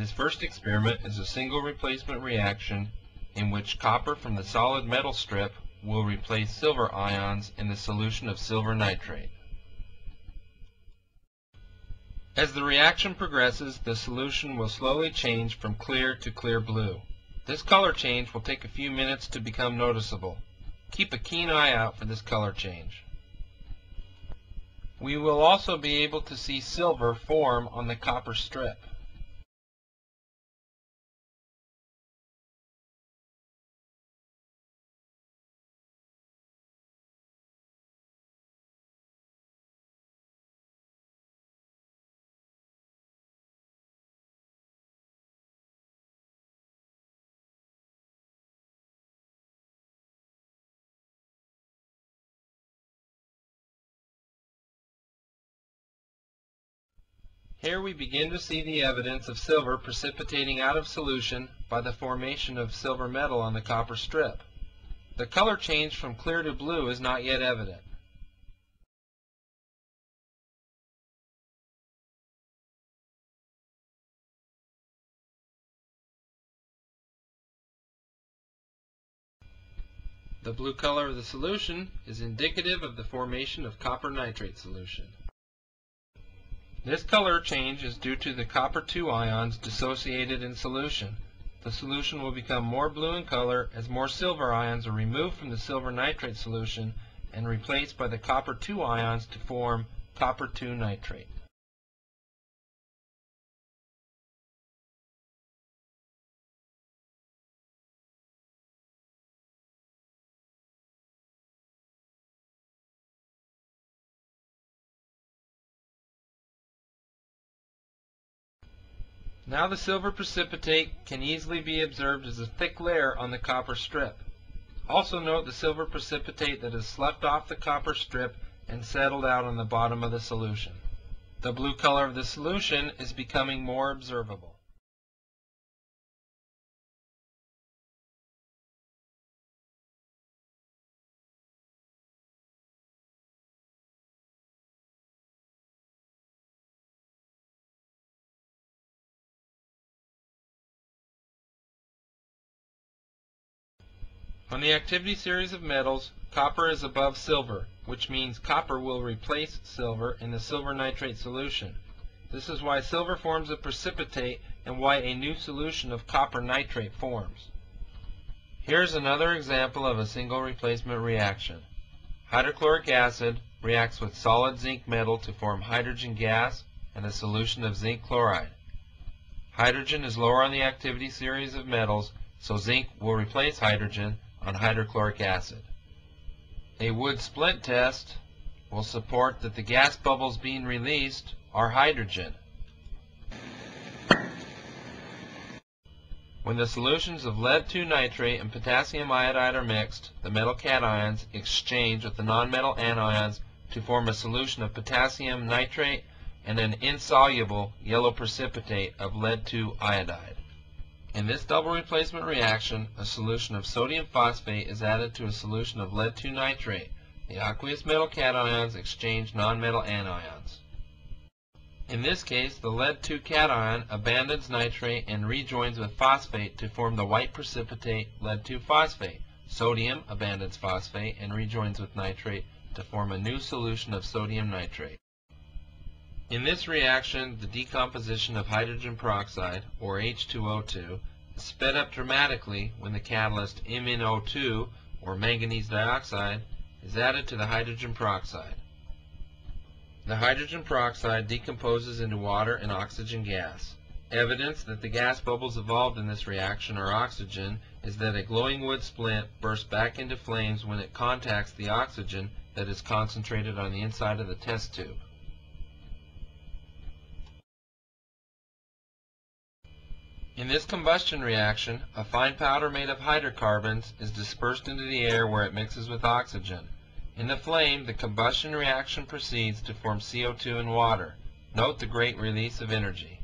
This first experiment is a single replacement reaction in which copper from the solid metal strip will replace silver ions in the solution of silver nitrate. As the reaction progresses, the solution will slowly change from clear to clear blue. This color change will take a few minutes to become noticeable. Keep a keen eye out for this color change. We will also be able to see silver form on the copper strip. Here we begin to see the evidence of silver precipitating out of solution by the formation of silver metal on the copper strip. The color change from clear to blue is not yet evident. The blue color of the solution is indicative of the formation of copper nitrate solution. This color change is due to the copper II ions dissociated in solution. The solution will become more blue in color as more silver ions are removed from the silver nitrate solution and replaced by the copper II ions to form copper II nitrate. Now the silver precipitate can easily be observed as a thick layer on the copper strip. Also note the silver precipitate that has sloughed off the copper strip and settled out on the bottom of the solution. The blue color of the solution is becoming more observable. On the activity series of metals, copper is above silver, which means copper will replace silver in the silver nitrate solution. This is why silver forms a precipitate and why a new solution of copper nitrate forms. Here's another example of a single replacement reaction. Hydrochloric acid reacts with solid zinc metal to form hydrogen gas and a solution of zinc chloride. Hydrogen is lower on the activity series of metals, so zinc will replace hydrogen on hydrochloric acid. A wood splint test will support that the gas bubbles being released are hydrogen. When the solutions of lead-2 nitrate and potassium iodide are mixed, the metal cations exchange with the nonmetal anions to form a solution of potassium nitrate and an insoluble yellow precipitate of lead-2 iodide. In this double replacement reaction, a solution of sodium phosphate is added to a solution of lead-2 nitrate. The aqueous metal cations exchange nonmetal anions. In this case, the lead-2 cation abandons nitrate and rejoins with phosphate to form the white precipitate lead-2 phosphate. Sodium abandons phosphate and rejoins with nitrate to form a new solution of sodium nitrate. In this reaction, the decomposition of hydrogen peroxide, or H2O2, is sped up dramatically when the catalyst MnO2, or manganese dioxide, is added to the hydrogen peroxide. The hydrogen peroxide decomposes into water and oxygen gas. Evidence that the gas bubbles evolved in this reaction are oxygen is that a glowing wood splint bursts back into flames when it contacts the oxygen that is concentrated on the inside of the test tube. In this combustion reaction, a fine powder made of hydrocarbons is dispersed into the air where it mixes with oxygen. In the flame, the combustion reaction proceeds to form CO2 and water. Note the great release of energy.